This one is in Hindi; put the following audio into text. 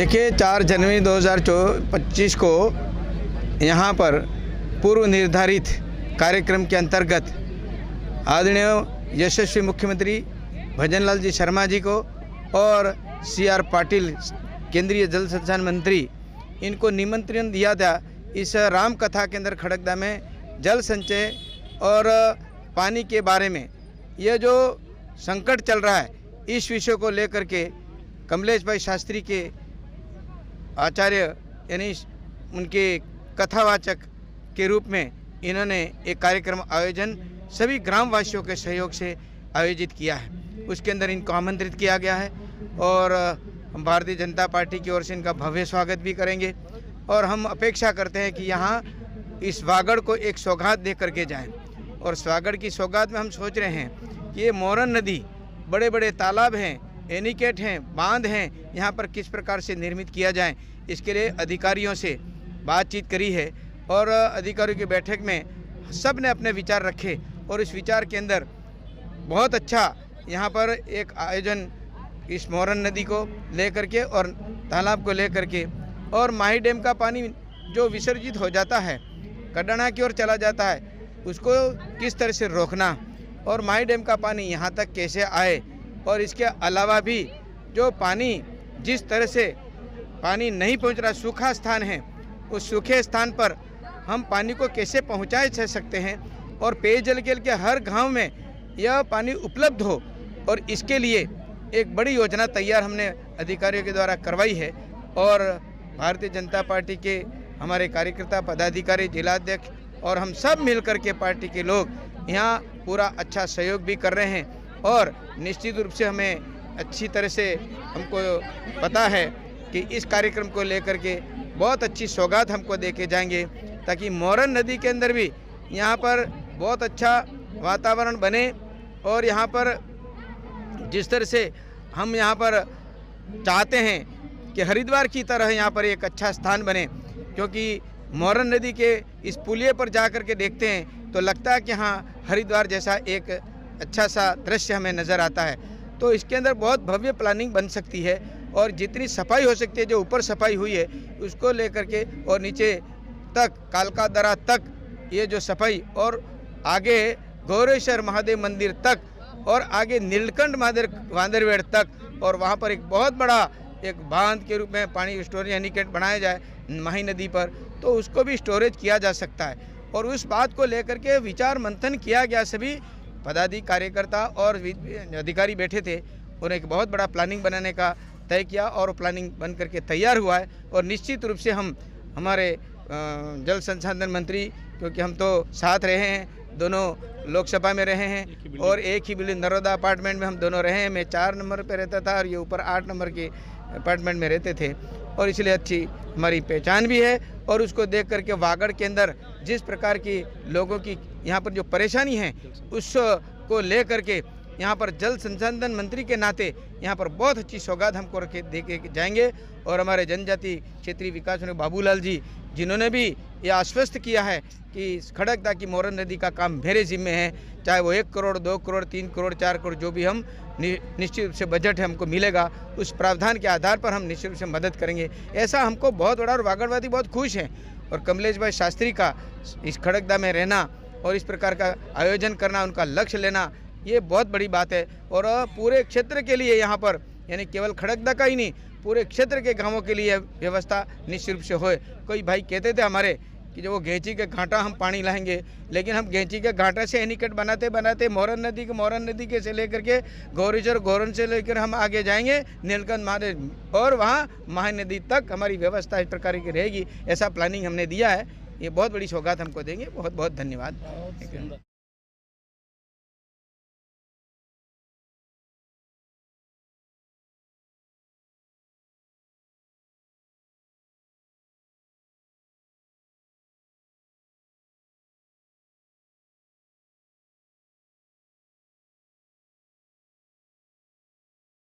देखिए 4 जनवरी 2025 को यहाँ पर पूर्व निर्धारित कार्यक्रम के अंतर्गत आदरणीय यशस्वी मुख्यमंत्री भजनलाल जी शर्मा जी को और CR पाटिल केंद्रीय जल संसाधन मंत्री, इनको निमंत्रण दिया था इस राम कथा के अंदर खड़गदा में जल संचय और पानी के बारे में यह जो संकट चल रहा है इस विषय को लेकर के कमलेश भाई शास्त्री के आचार्य यानी उनके कथावाचक के रूप में इन्होंने एक कार्यक्रम आयोजन सभी ग्रामवासियों के सहयोग से आयोजित किया है। उसके अंदर इनको आमंत्रित किया गया है और हम भारतीय जनता पार्टी की ओर से इनका भव्य स्वागत भी करेंगे और हम अपेक्षा करते हैं कि यहाँ इस वागड़ को एक सौगात दे करके जाएं। और स्वागड़ की सौगात में हम सोच रहे हैं कि ये मोरन नदी, बड़े बड़े तालाब हैं, एनीकेट हैं, बांध हैं, यहाँ पर किस प्रकार से निर्मित किया जाए, इसके लिए अधिकारियों से बातचीत करी है और अधिकारियों की बैठक में सब ने अपने विचार रखे और इस विचार के अंदर बहुत अच्छा यहाँ पर एक आयोजन इस मोरन नदी को लेकर के और तालाब को लेकर के और माही डैम का पानी जो विसर्जित हो जाता है कडाना की ओर चला जाता है उसको किस तरह से रोकना और माही डैम का पानी यहाँ तक कैसे आए और इसके अलावा भी जो पानी जिस तरह से पानी नहीं पहुँच रहा, सूखा स्थान है, उस सूखे स्थान पर हम पानी को कैसे पहुँचा सकते हैं और पेयजल के लिए हर गांव में यह पानी उपलब्ध हो और इसके लिए एक बड़ी योजना तैयार हमने अधिकारियों के द्वारा करवाई है। और भारतीय जनता पार्टी के हमारे कार्यकर्ता, पदाधिकारी, जिलाध्यक्ष और हम सब मिलकर के पार्टी के लोग यहाँ पूरा अच्छा सहयोग भी कर रहे हैं और निश्चित रूप से हमें अच्छी तरह से हमको पता है कि इस कार्यक्रम को लेकर के बहुत अच्छी सौगात हमको दे के जाएंगे ताकि मोरन नदी के अंदर भी यहाँ पर बहुत अच्छा वातावरण बने और यहाँ पर जिस तरह से हम यहाँ पर चाहते हैं कि हरिद्वार की तरह यहाँ पर एक अच्छा स्थान बने, क्योंकि मोरन नदी के इस पुलिये पर जा कर के देखते हैं तो लगता है कि हाँ हरिद्वार जैसा एक अच्छा सा दृश्य हमें नज़र आता है। तो इसके अंदर बहुत भव्य प्लानिंग बन सकती है और जितनी सफाई हो सकती है, जो ऊपर सफाई हुई है उसको लेकर के और नीचे तक कालका दरा तक ये जो सफाई और आगे गौरेश्वर महादेव मंदिर तक और आगे नीलकंठ महादेव वांदरवेड़ तक और वहाँ पर एक बहुत बड़ा एक बांध के रूप में पानी स्टोरेज एनीकेट बनाया जाए माही नदी पर, तो उसको भी स्टोरेज किया जा सकता है। और उस बात को लेकर के विचार मंथन किया गया, सभी पदाधिकारी, कार्यकर्ता और अधिकारी बैठे थे और एक बहुत बड़ा प्लानिंग बनाने का तय किया और प्लानिंग बन करके तैयार हुआ है। और निश्चित रूप से हम हमारे जल संसाधन मंत्री, क्योंकि हम तो साथ रहे हैं, दोनों लोकसभा में रहे हैं और एक ही बिल्डिंग नरोदा अपार्टमेंट में हम दोनों रहे हैं। मैं 4 नंबर पे रहता था और ये ऊपर 8 नंबर के अपार्टमेंट में रहते थे और इसलिए अच्छी हमारी पहचान भी है। और उसको देख करके वागड़ के अंदर जिस प्रकार की लोगों की यहाँ पर जो परेशानी है उसको ले करके यहाँ पर जल संसाधन मंत्री के नाते यहाँ पर बहुत अच्छी सौगात हमको रखे दे के जाएंगे। और हमारे जनजाति क्षेत्रीय विकास मंत्री बाबूलाल जी, जिन्होंने भी ये आश्वस्त किया है कि खड़गदा की मोरन नदी का काम मेरे जिम्मे है, चाहे वो 1 करोड़, 2 करोड़, 3 करोड़, 4 करोड़ जो भी हम निश्चित रूप से बजट है हमको मिलेगा, उस प्रावधान के आधार पर हम निश्चित रूप से मदद करेंगे। ऐसा हमको बहुत बड़ा, और वागड़वादी बहुत खुश हैं। और कमलेश भाई शास्त्री का इस खड़गदा में रहना और इस प्रकार का आयोजन करना, उनका लक्ष्य लेना, ये बहुत बड़ी बात है। और पूरे क्षेत्र के लिए यहाँ पर, यानी केवल खड़गदा का ही नहीं, पूरे क्षेत्र के गांवों के लिए व्यवस्था निश्चित रूप से होए। कोई भाई कहते थे हमारे कि जो वो घेंची के घाटा हम पानी लाएंगे, लेकिन हम घेंची के घाटा से एनीकट बनाते बनाते मोरन नदी के से लेकर के गौरेश्वर, गौरन से लेकर हम आगे जाएंगे नीलकंठ महादेव और वहाँ माही नदी तक हमारी व्यवस्था इस प्रकार की रहेगी। ऐसा प्लानिंग हमने दिया है। ये बहुत बड़ी सौगात हमको देंगे। बहुत बहुत धन्यवाद।